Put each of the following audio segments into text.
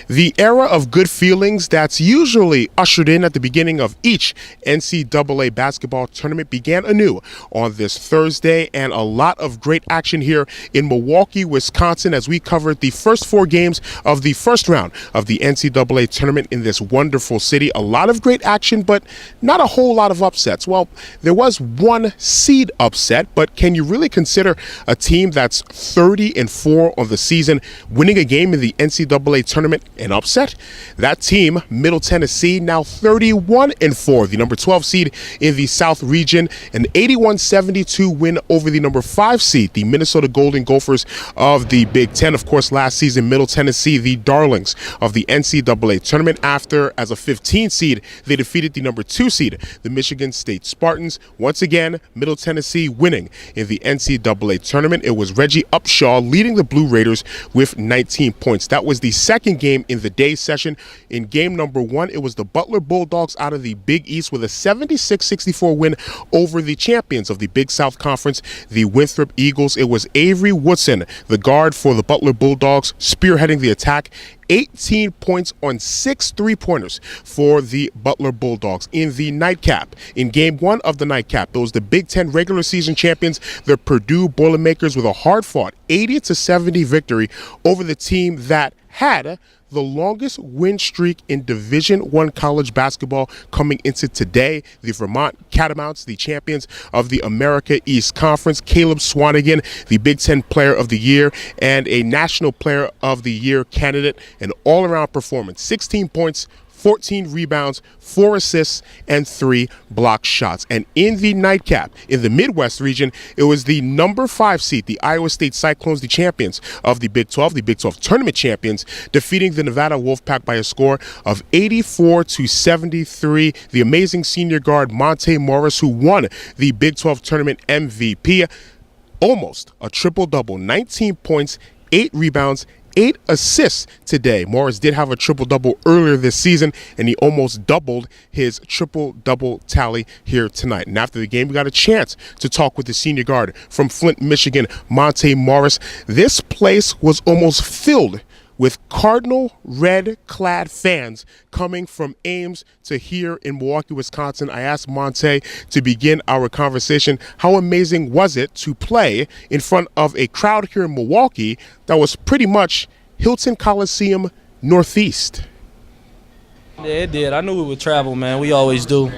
The era of good feelings that's usually ushered in at the beginning of each NCAA basketball tournament began anew on this Thursday, and a lot of great action here in Milwaukee, Wisconsin, as we covered the first four games of the first round of the NCAA tournament in this wonderful city. A lot of great action, but not a whole lot of upsets. Well, there was one seed upset, but can you really consider a team that's 30-4 on the season winning a game in the NCAA tournament an upset? That team, Middle Tennessee, now 31-4, the number 12 seed in the South region, an 81-72 win over the number 5 seed, the Minnesota Golden Gophers of the Big Ten. Of course, last season, Middle Tennessee, the darlings of the NCAA tournament, after, as a 15 seed, they defeated the number 2 seed, the Michigan State Spartans. Once again, Middle Tennessee winning in the NCAA tournament. It was Reggie Upshaw leading the Blue Raiders with 19 points. That was the second game in the day session. In game number 1, it was the Butler Bulldogs out of the Big East with a 76-64 win over the champions of the Big South Conference, the Winthrop Eagles. It was Avery Woodson, the guard for the Butler Bulldogs, spearheading the attack. 18 points on 6 three-pointers for the Butler Bulldogs. In the nightcap, in game 1 of the nightcap, it was the Big Ten regular season champions, the Purdue Boilermakers, with a hard-fought 80-70 victory over the team that had the longest win streak in Division I college basketball coming into today, the Vermont Catamounts, the champions of the America East Conference. Caleb Swanigan, the Big Ten Player of the Year and a National Player of the Year candidate. An all-around performance, 16 points, 14 rebounds, 4 assists, and 3 block shots. And in the nightcap, in the Midwest region, it was the number 5 seed, the Iowa State Cyclones, the champions of the Big 12 tournament champions, defeating the Nevada Wolfpack by a score of 84-73. The amazing senior guard Monte Morris, who won the Big 12 tournament MVP, almost a triple-double, 19 points, 8 rebounds, 8 assists today. Morris did have a triple-double earlier this season, and he almost doubled his triple-double tally here tonight. And after the game, we got a chance to talk with the senior guard from Flint, Michigan, Monte Morris. This place was almost filled with Cardinal red-clad fans coming from Ames to here in Milwaukee, Wisconsin. I asked Monte to begin our conversation, how amazing was it to play in front of a crowd here in Milwaukee that was pretty much Hilton Coliseum Northeast? Yeah, it did. I knew we would travel, man. We always do.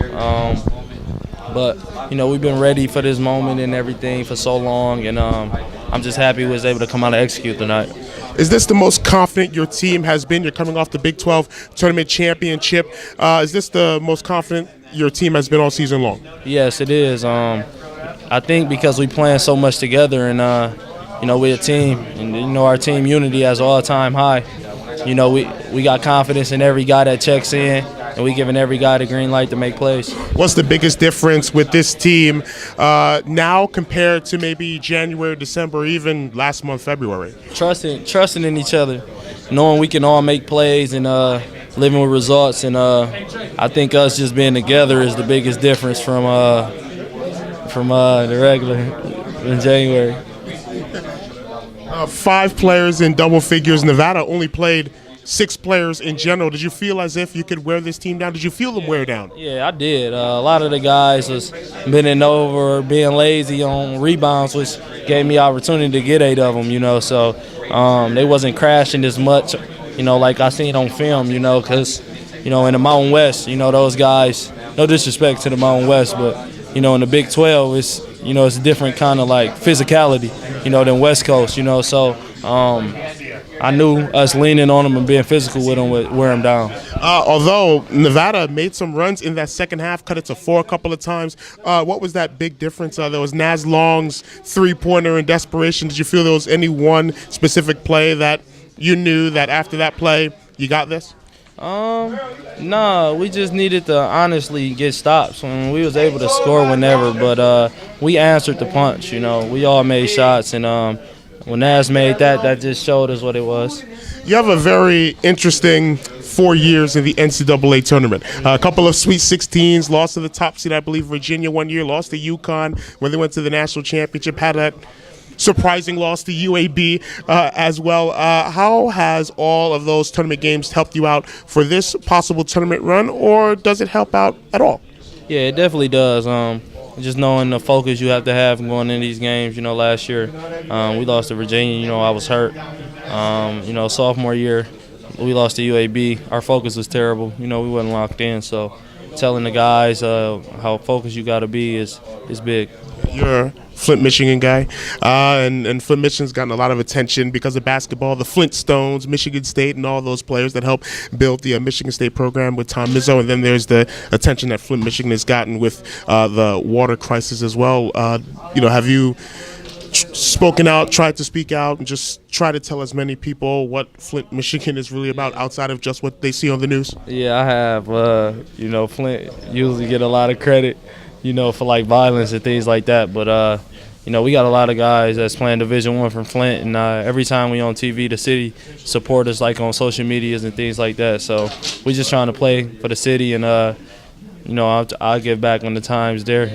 But, you know, we've been ready for this moment and everything for so long, and I'm just happy we was able to come out and execute tonight. Is this the most confident your team has been? You're coming off the Big 12 tournament championship. Is this the most confident your team has been all season long? Yes, it is. I think because we playing so much together, and you know, we're a team, and you know, our team unity is all-time high. You know, we got confidence in every guy that checks in, and we giving every guy the green light to make plays. What's the biggest difference with this team now compared to maybe January, December, or even last month, February? Trusting in each other, knowing we can all make plays, and living with results. And I think us just being together is the biggest difference from the regular in January. 5 players in double figures. Nevada only played 6 players in general. Did you feel as if you could wear this team down? Did you feel them wear down? Yeah, I did. A lot of the guys was bending over, being lazy on rebounds, which gave me opportunity to get 8 of them, you know. So they wasn't crashing as much, you know, like I seen on film, you know, because, you know, in the Mountain West, you know, those guys, no disrespect to the Mountain West, but, you know, in the Big 12, it's, you know, it's a different kind of like physicality, you know, than West Coast, you know. So I knew us leaning on them and being physical with them would wear them down. Although Nevada made some runs in that second half, cut it to 4 a couple of times. What was that big difference? There was Naz Long's three-pointer in desperation. Did you feel there was any one specific play that you knew that after that play you got this? No, we just needed to honestly get stops. When we was able to score whenever, but we answered the punch. You know, we all made shots, and when Naz made that just showed us what it was. You have a very interesting 4 years in the NCAA tournament. A couple of Sweet 16s, lost to the top seed, I believe, Virginia one year, lost to UConn when they went to the national championship, had that surprising loss to UAB as well. How has all of those tournament games helped you out for this possible tournament run, or does it help out at all? Yeah, it definitely does. Just knowing the focus you have to have going into these games. Last year we lost to Virginia. I was hurt. Sophomore year we lost to UAB. Our focus was terrible. We wasn't locked in. So telling the guys how focused you got to be is big. You're a Flint, Michigan guy, and Flint, Michigan's gotten a lot of attention because of basketball. The Flintstones, Michigan State, and all those players that helped build the Michigan State program with Tom Izzo. And then there's the attention that Flint, Michigan has gotten with the water crisis as well. Have you spoken out, tried to speak out, and just try to tell as many people what Flint, Michigan is really about outside of just what they see on the news? Yeah, I have. Flint usually get a lot of credit, for like violence and things like that. But we got a lot of guys that's playing Division I from Flint, and every time we on TV, the city support us like on social medias and things like that. So we just trying to play for the city, and I'll give back when the time's there.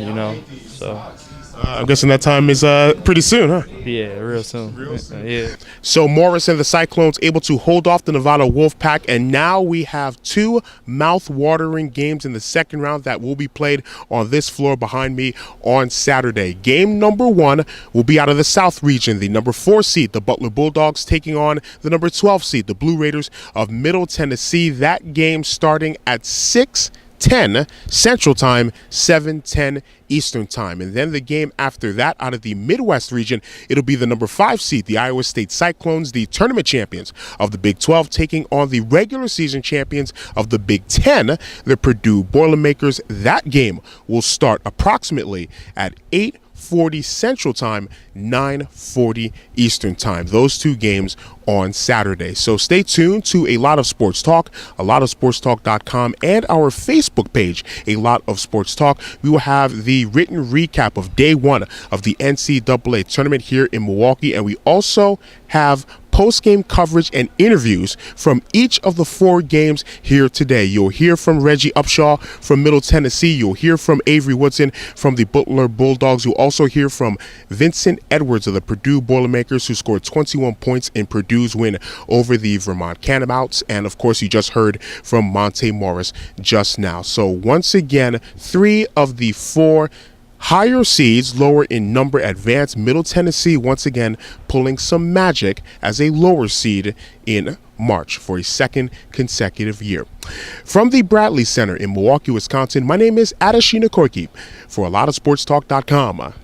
So. I'm guessing that time is pretty soon, huh? Yeah, real soon. Yeah. So Morris and the Cyclones able to hold off the Nevada Wolfpack, and now we have two mouth-watering games in the second round that will be played on this floor behind me on Saturday. Game number 1 will be out of the South region. The number 4 seed, the Butler Bulldogs, taking on the number 12 seed, the Blue Raiders of Middle Tennessee. That game starting at 6:10 Central Time, 7:10 Eastern Time. And then the game after that out of the Midwest region, it'll be the number 5 seed, the Iowa State Cyclones, the tournament champions of the Big 12, taking on the regular season champions of the Big 10, the Purdue Boilermakers. That game will start approximately at 8:40 Central Time, 9:40 Eastern Time. Those two games on Saturday. So stay tuned to A Lot of Sports Talk, alotofsportstalk.com, and our Facebook page, A Lot of Sports Talk. We will have the written recap of day 1 of the NCAA Tournament here in Milwaukee, and we also have post-game coverage and interviews from each of the 4 games here today. You'll hear from Reggie Upshaw from Middle Tennessee. You'll hear from Avery Woodson from the Butler Bulldogs. You'll also hear from Vincent Edwards of the Purdue Boilermakers, who scored 21 points in Purdue's win over the Vermont Cannonballers. And of course, you just heard from Monte Morris just now. So once again, 3 of the 4 higher seeds, lower in number, advanced. Middle Tennessee once again pulling some magic as a lower seed in March for a second consecutive year. From the Bradley Center in Milwaukee, Wisconsin, my name is Adesina Koiki for alotofsportstalk.com.